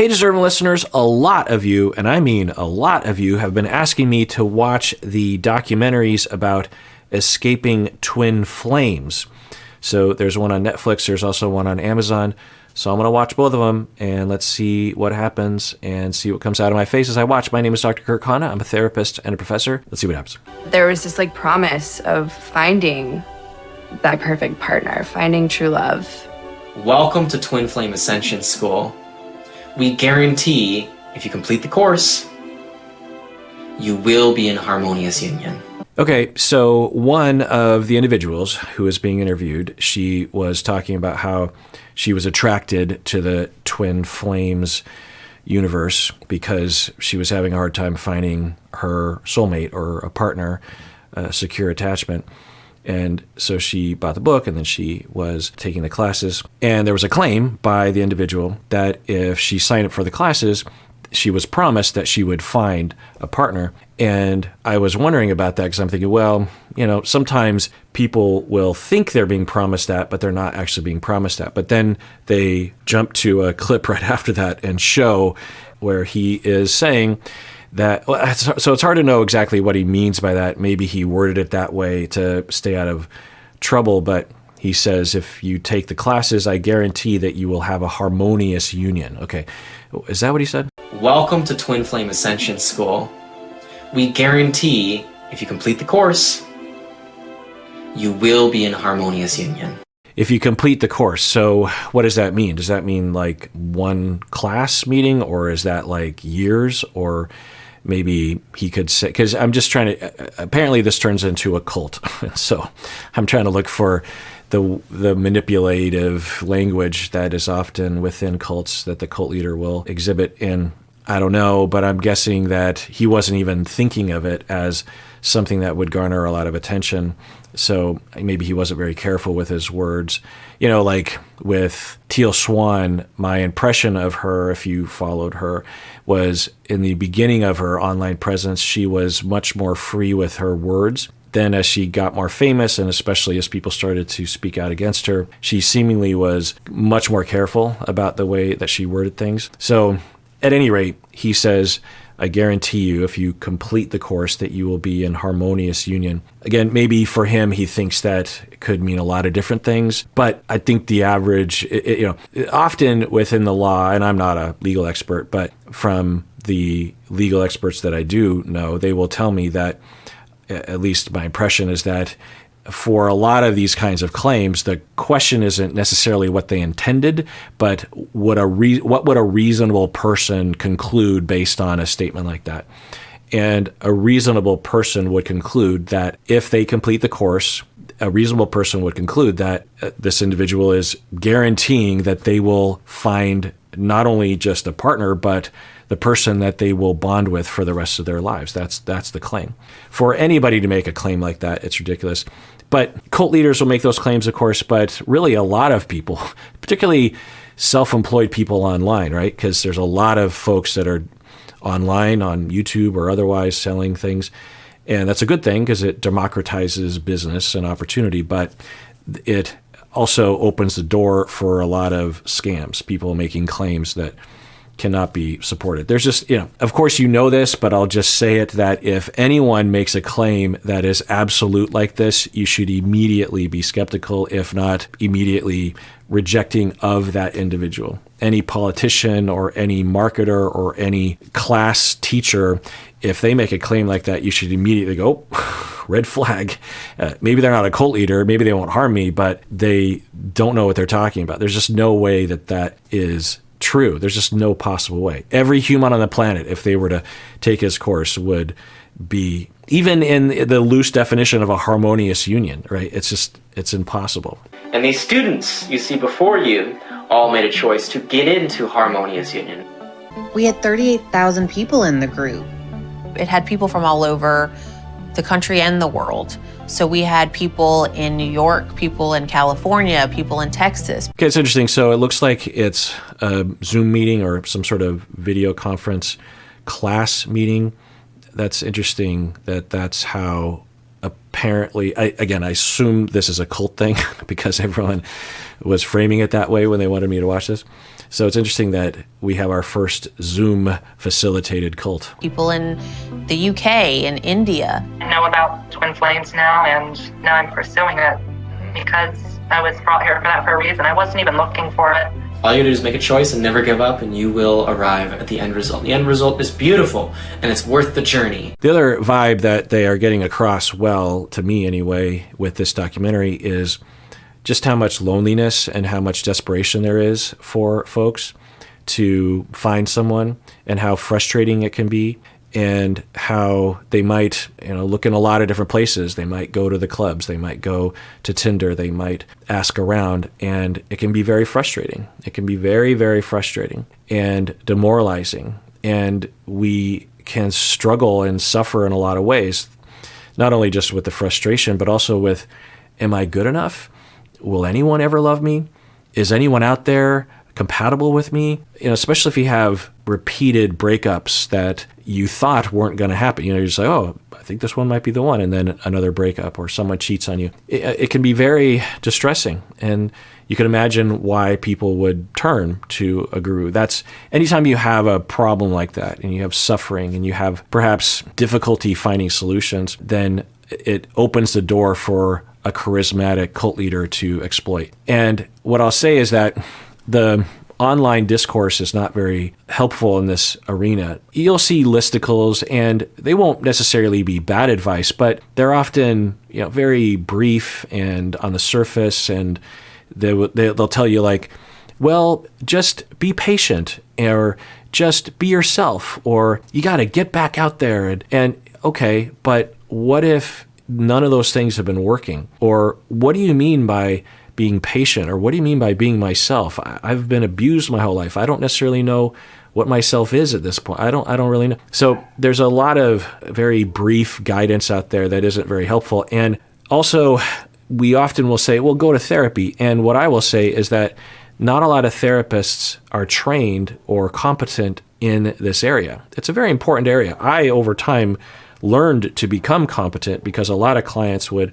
Hey, deserving listeners, a lot of you, and I mean a lot of you, have been asking me to watch the documentaries about escaping twin flames. So there's one on Netflix, there's also one on Amazon. So I'm going to watch both of them, and let's see what happens and see what comes out of my face as I watch. My name is Dr. Kirk Honda. I'm a therapist and a professor. Let's see what happens. There was this promise of finding that perfect partner, finding true love. Welcome to Twin Flame Ascension School. We guarantee, if you complete the course, you will be in harmonious union. Okay, so one of the individuals who was being interviewed, she was talking about how she was attracted to the twin flames universe because she was having a hard time finding her soulmate or a partner, a secure attachment. And so she bought the book, and then she was taking the classes. And there was a claim by the individual that if she signed up for the classes, she was promised that she would find a partner. And I was wondering about that because I'm thinking, well, sometimes people will think they're being promised that, but they're not actually being promised that. But then they jump to a clip right after that and show where he is saying that, so it's hard to know exactly what he means by that. Maybe he worded it that way to stay out of trouble, but he says, if you take the classes, I guarantee that you will have a harmonious union. Okay, is that what he said? Welcome to Twin Flame Ascension School. We guarantee, if you complete the course, you will be in harmonious union. If you complete the course, so what does that mean? Does that mean like one class meeting, or is that like years? Or maybe he could say, because I'm just trying to, apparently this turns into a cult. So I'm trying to look for the manipulative language that is often within cults that the cult leader will exhibit in. I don't know, but I'm guessing that he wasn't even thinking of it as something that would garner a lot of attention. So maybe he wasn't very careful with his words. Like with Teal Swan, my impression of her, if you followed her, was in the beginning of her online presence, she was much more free with her words. Then as she got more famous, and especially as people started to speak out against her, she seemingly was much more careful about the way that she worded things. So at any rate, he says, I guarantee you, if you complete the course, that you will be in harmonious union. Again, maybe for him, he thinks that it could mean a lot of different things, but I think the average, often within the law, and I'm not a legal expert, but from the legal experts that I do know, they will tell me that, at least my impression is that for a lot of these kinds of claims, the question isn't necessarily what they intended, but what would a reasonable person conclude based on a statement like that? And a reasonable person would conclude that if they complete the course, a reasonable person would conclude that this individual is guaranteeing that they will find not only just a partner, but the person that they will bond with for the rest of their lives. That's the claim. For anybody to make a claim like that, it's ridiculous. But cult leaders will make those claims, of course, but really a lot of people, particularly self-employed people online, right? Because there's a lot of folks that are online on YouTube or otherwise selling things. And that's a good thing because it democratizes business and opportunity, but it also opens the door for a lot of scams, people making claims that cannot be supported. There's just, of course this, but I'll just say it, that if anyone makes a claim that is absolute like this, you should immediately be skeptical, if not immediately rejecting of that individual. Any politician or any marketer or any class teacher, if they make a claim like that, you should immediately go, red flag. Maybe they're not a cult leader, maybe they won't harm me, but they don't know what they're talking about. There's just no way that is true. There's just no possible way. Every human on the planet, if they were to take his course, would be, even in the loose definition of a harmonious union, right? It's impossible. And these students you see before you all made a choice to get into harmonious union. We had 38,000 people in the group. It had people from all over the country and the world. So we had people in New York, people in California, people in Texas. Okay, it's interesting. So it looks like it's a Zoom meeting or some sort of video conference class meeting. That's interesting that's how apparently, I assume this is a cult thing because everyone was framing it that way when they wanted me to watch this. So it's interesting that we have our first Zoom facilitated cult. People in the UK and India. I know about Twin Flames now, and now I'm pursuing it because I was brought here for a reason. I wasn't even looking for it. All you gotta do is make a choice and never give up, and you will arrive at the end result. The end result is beautiful, and it's worth the journey. The other vibe that they are getting across well, to me anyway, with this documentary is just how much loneliness and how much desperation there is for folks to find someone, and how frustrating it can be, and how they might, look in a lot of different places. They might go to the clubs, they might go to Tinder, they might ask around, and it can be very frustrating. It can be very, very frustrating and demoralizing. And we can struggle and suffer in a lot of ways, not only just with the frustration, but also with, am I good enough? Will anyone ever love me? Is anyone out there compatible with me? Especially if you have repeated breakups that you thought weren't going to happen. You're just like, oh, I think this one might be the one. And then another breakup, or someone cheats on you. It can be very distressing. And you can imagine why people would turn to a guru. That's anytime you have a problem like that, and you have suffering, and you have perhaps difficulty finding solutions, then it opens the door for a charismatic cult leader to exploit. And what I'll say is that the online discourse is not very helpful in this arena. You'll see listicles, and they won't necessarily be bad advice, but they're often, very brief and on the surface, and they'll tell you like, well, just be patient, or just be yourself, or you got to get back out there. And okay, but what if none of those things have been working? Or what do you mean by being patient? Or what do you mean by being myself? I've been abused my whole life. I don't necessarily know what myself is at this point. I don't really know. So there's a lot of very brief guidance out there that isn't very helpful. And also, we often will say, well, go to therapy. And what I will say is that not a lot of therapists are trained or competent in this area. It's a very important area. I, over time, learned to become competent because a lot of clients would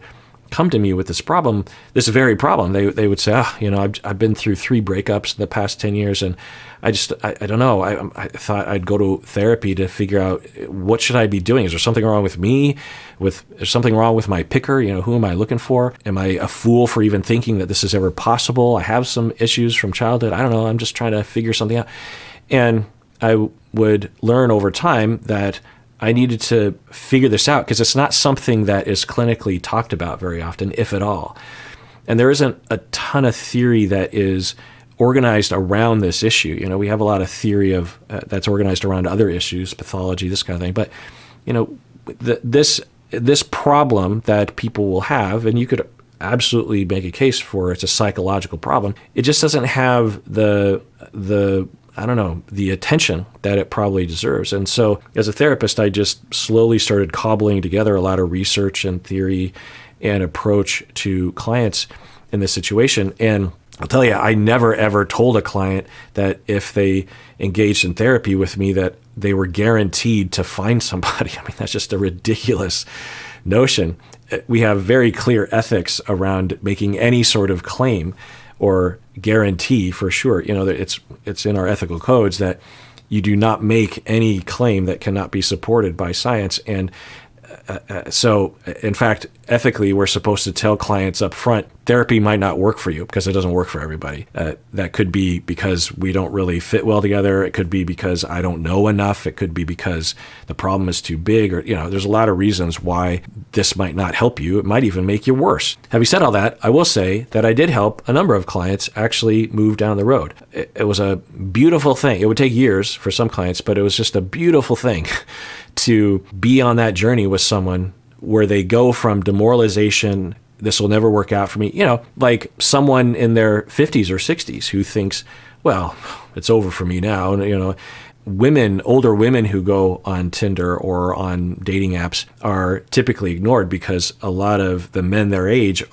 come to me with this problem, this very problem. They would say, I've been through 3 breakups in the past 10 years, and I don't know. I thought I'd go to therapy to figure out, what should I be doing? Is there something wrong with me? Is there something wrong with my picker? Who am I looking for? Am I a fool for even thinking that this is ever possible? I have some issues from childhood. I don't know. I'm just trying to figure something out. And I would learn over time that I needed to figure this out, because it's not something that is clinically talked about very often, if at all. And there isn't a ton of theory that is organized around this issue. We have a lot of theory of that's organized around other issues, pathology, this kind of thing. But this problem that people will have, and you could absolutely make a case for it's a psychological problem. It just doesn't have the attention that it probably deserves. And so as a therapist, I just slowly started cobbling together a lot of research and theory and approach to clients in this situation. And I'll tell you, I never ever told a client that if they engaged in therapy with me that they were guaranteed to find somebody. I mean, that's just a ridiculous notion. We have very clear ethics around making any sort of claim or guarantee, for sure. That it's in our ethical codes that you do not make any claim that cannot be supported by science. And so, in fact, ethically, we're supposed to tell clients up front, therapy might not work for you because it doesn't work for everybody. That could be because we don't really fit well together. It could be because I don't know enough. It could be because the problem is too big, or, there's a lot of reasons why this might not help you. It might even make you worse. Having said all that, I will say that I did help a number of clients actually move down the road. It was a beautiful thing. It would take years for some clients, but it was just a beautiful thing to be on that journey with someone where they go from demoralization, this will never work out for me, like someone in their 50s or 60s who thinks, well, it's over for me now. And, older women who go on Tinder or on dating apps are typically ignored because a lot of the men their age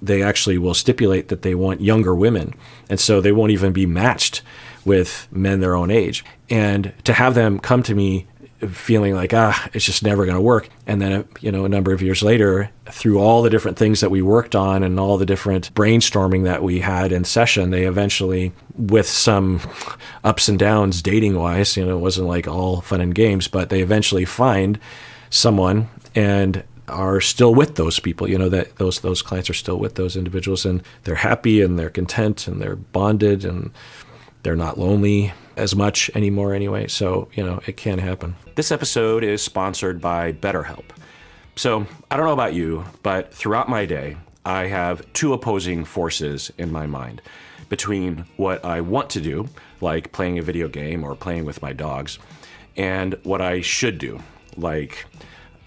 they actually will stipulate that they want younger women. And so they won't even be matched with men their own age. And to have them come to me feeling like, it's just never going to work. And then, a number of years later, through all the different things that we worked on and all the different brainstorming that we had in session, they eventually, with some ups and downs dating wise, it wasn't like all fun and games, but they eventually find someone and are still with those people, that those clients are still with those individuals, and they're happy and they're content and they're bonded and they're not lonely as much anymore anyway. So, it can happen. This episode is sponsored by BetterHelp. So I don't know about you, but throughout my day, I have two opposing forces in my mind between what I want to do, like playing a video game or playing with my dogs, and what I should do, like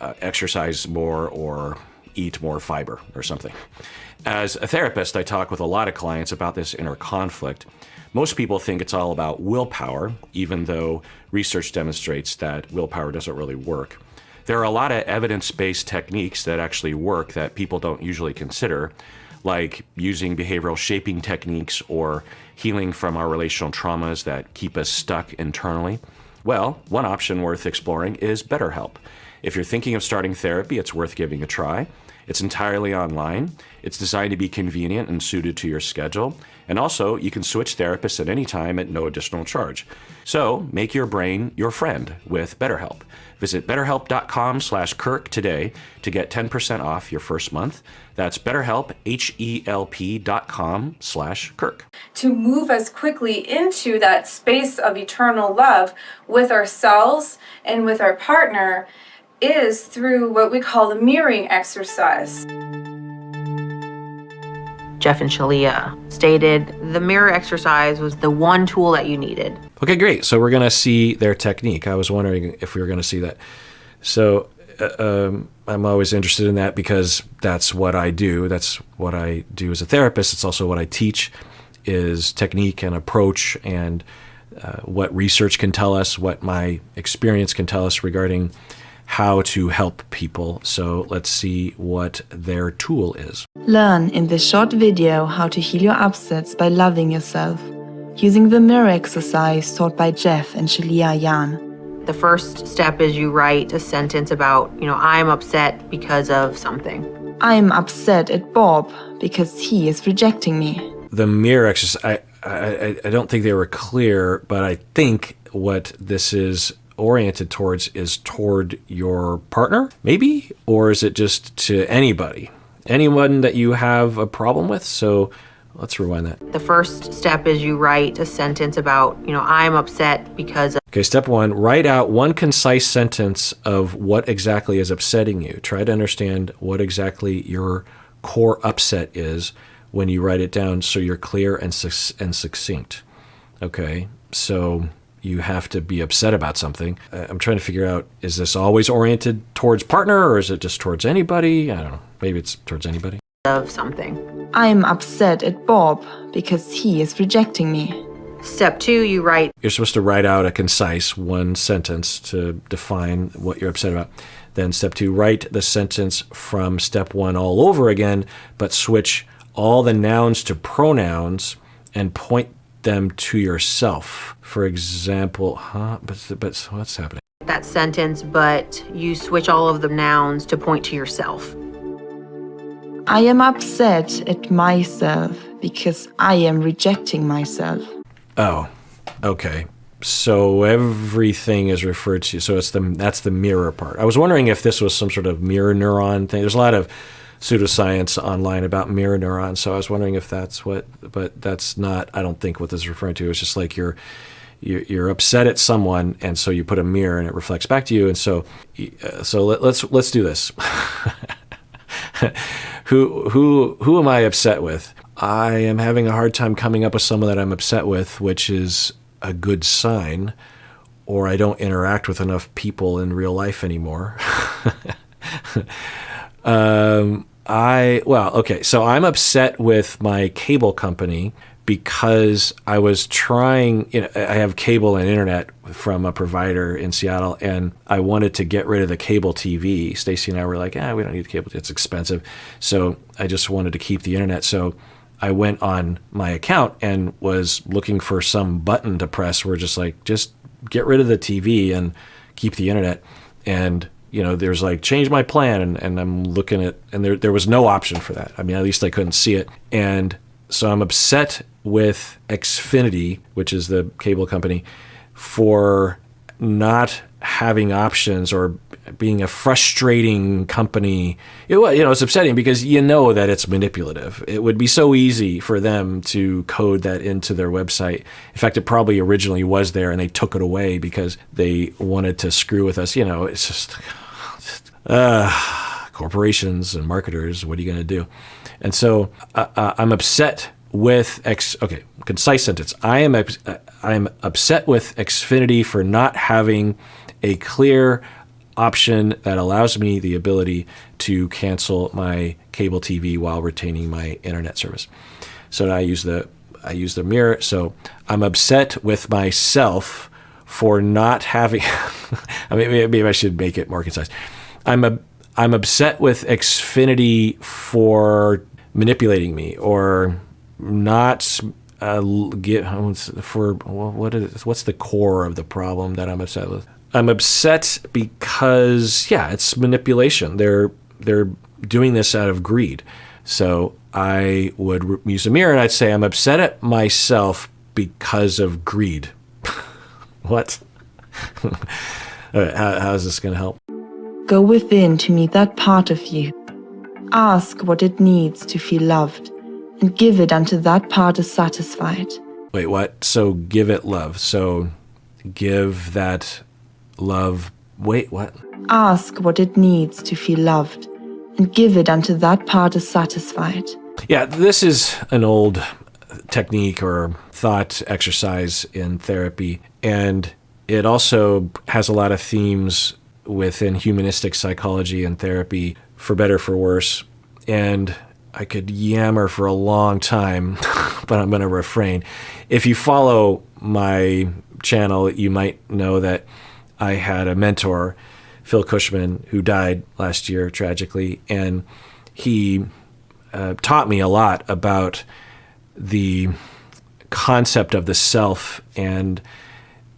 exercise more or eat more fiber or something. As a therapist, I talk with a lot of clients about this inner conflict. Most people think it's all about willpower, even though research demonstrates that willpower doesn't really work. There are a lot of evidence-based techniques that actually work that people don't usually consider, like using behavioral shaping techniques or healing from our relational traumas that keep us stuck internally. Well, one option worth exploring is BetterHelp. If you're thinking of starting therapy, it's worth giving a try. It's entirely online. It's designed to be convenient and suited to your schedule. And also, you can switch therapists at any time at no additional charge. So, make your brain your friend with BetterHelp. Visit betterhelp.com/Kirk today to get 10% off your first month. That's BetterHelp, HELP.com/Kirk. To move us quickly into that space of eternal love with ourselves and with our partner is through what we call the mirroring exercise. Jeff and Shalia stated the mirror exercise was the one tool that you needed. Okay, great. So we're going to see their technique. I was wondering if we were going to see that. So I'm always interested in that because that's what I do. That's what I do as a therapist. It's also what I teach, is technique and approach, and what research can tell us, what my experience can tell us regarding how to help people. So let's see what their tool is. Learn in this short video how to heal your upsets by loving yourself, using the mirror exercise taught by Jeff and Shalia Yan. The first step is you write a sentence about, I'm upset because of something. I'm upset at Bob because he is rejecting me. The mirror exercise, I don't think they were clear, but I think what this is oriented towards is toward your partner, maybe? Or is it just to anybody? Anyone that you have a problem with? So let's rewind that. The first step is you write a sentence about, I'm upset because of. Okay, step one, write out one concise sentence of what exactly is upsetting you. Try to understand what exactly your core upset is when you write it down so you're clear and succinct. Okay, so you have to be upset about something. I'm trying to figure out, is this always oriented towards partner or is it just towards anybody? I don't know. Maybe it's towards anybody. Of something. I'm upset at Bob because he is rejecting me. Step two, you write. You're supposed to write out a concise one sentence to define what you're upset about. Then step two, write the sentence from step one all over again, but switch all the nouns to pronouns and point them to yourself. For example, but what's happening? That sentence, but you switch all of the nouns to point to yourself. I am upset at myself because I am rejecting myself. Oh, okay. So everything is referred to. So that's the mirror part. I was wondering if this was some sort of mirror neuron thing. There's a lot of pseudoscience online about mirror neurons. So I was wondering if that's what, but that's not, I don't think what this is referring to. It's just like you're upset at someone, and so you put a mirror and it reflects back to you. And so let's do this. Who am I upset with? I am having a hard time coming up with someone that I'm upset with, which is a good sign, or I don't interact with enough people in real life anymore. So I'm upset with my cable company because I was trying, I have cable and internet from a provider in Seattle, and I wanted to get rid of the cable TV. Stacy and I were like, we don't need cable, it's expensive. So I just wanted to keep the internet. So I went on my account and was looking for some button to press where just get rid of the TV and keep the internet. And, there's like, change my plan. And I'm looking at, and there was no option for that. I mean, at least I couldn't see it. And so I'm upset with Xfinity, which is the cable company, for not having options or being a frustrating company. It's upsetting because that it's manipulative. It would be so easy for them to code that into their website. In fact, it probably originally was there and they took it away because they wanted to screw with us. It's just corporations and marketers. What are you going to do? And so I'm upset with concise sentence. I am upset with Xfinity for not having a clear option that allows me the ability to cancel my cable TV while retaining my internet service. So I use the mirror. So I'm upset with myself for not having. I mean, maybe I should make it more concise. I'm upset with Xfinity for manipulating me or not what's the core of the problem that I'm upset with? I'm upset because it's manipulation. They're doing this out of greed. So I would use a mirror and I'd say I'm upset at myself because of greed. What? All right, how is this going to help? Go within to meet that part of you. Ask what it needs to feel loved, and give it until that part is satisfied. Wait, what? So give it love. So give that love. Wait, what? Ask what it needs to feel loved, and give it until that part is satisfied. Yeah, this is an old technique or thought exercise in therapy, and it also has a lot of themes within humanistic psychology and therapy, for better, for worse. And I could yammer for a long time, but I'm going to refrain. If you follow my channel, you might know that I had a mentor, Phil Cushman, who died last year tragically, and he taught me a lot about the concept of the self and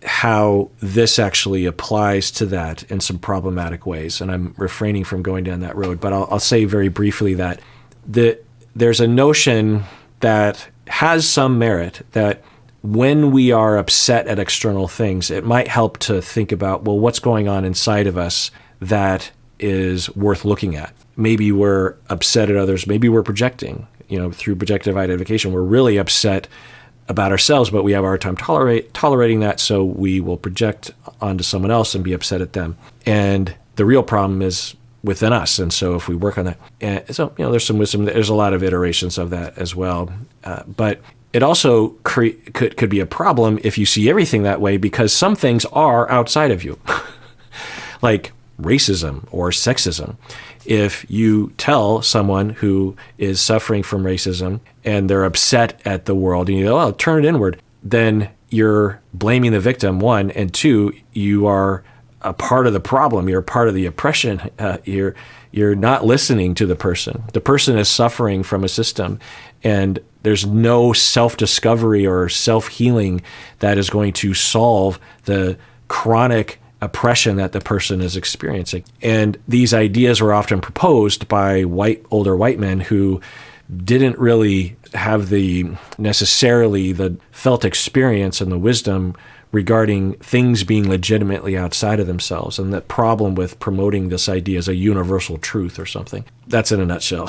how this actually applies to that in some problematic ways. And I'm refraining from going down that road, but I'll say very briefly that there's a notion that has some merit that when we are upset at external things, it might help to think about, well, what's going on inside of us that is worth looking at. Maybe we're upset at others. Maybe we're projecting, through projective identification. We're really upset about ourselves, but we have a hard time tolerating that, so we will project onto someone else and be upset at them. And the real problem is within us, and so if we work on that, and so there's some wisdom. There's a lot of iterations of that as well, but it also could be a problem if you see everything that way, because some things are outside of you, like racism or sexism. If you tell someone who is suffering from racism and they're upset at the world and you go, oh, turn it inward, then you're blaming the victim, one, and two, you are a part of the problem. You're a part of the oppression. You're not listening to the person. The person is suffering from a system, and there's no self-discovery or self-healing that is going to solve the chronic oppression that the person is experiencing. And these ideas were often proposed by older white men who didn't really have necessarily the felt experience and the wisdom regarding things being legitimately outside of themselves, and the problem with promoting this idea as a universal truth or something. That's in a nutshell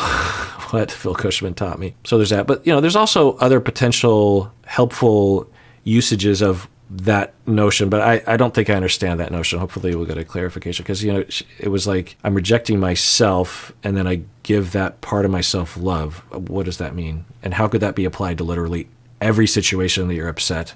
what Phil Cushman taught me. So there's that. But there's also other potential helpful usages of that notion, but I don't think I understand that notion. Hopefully we'll get a clarification, because it was like I'm rejecting myself and then I give that part of myself love. What does that mean? And how could that be applied to literally every situation that you're upset?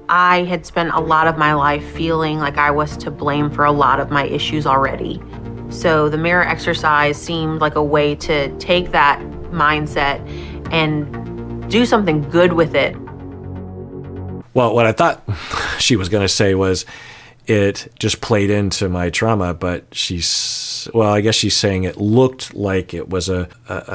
I had spent a lot of my life feeling like I was to blame for a lot of my issues already. So the mirror exercise seemed like a way to take that mindset and do something good with it. Well, what I thought she was going to say was it just played into my trauma, but I guess she's saying it looked like it was a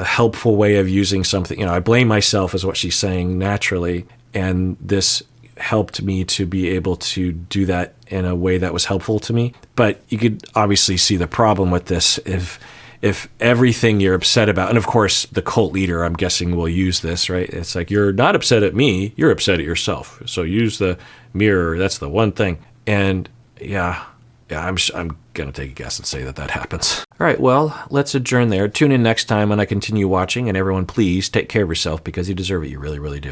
helpful way of using something. I blame myself is what she's saying naturally, and this helped me to be able to do that in a way that was helpful to me. But you could obviously see the problem with this if everything you're upset about, and of course the cult leader, I'm guessing, will use this, right? It's like, you're not upset at me, you're upset at yourself. So use the mirror. That's the one thing. And yeah, I'm going to take a guess and say that happens. All right, well, let's adjourn there. Tune in next time when I continue watching, and everyone, please take care of yourself because you deserve it. You really, really do.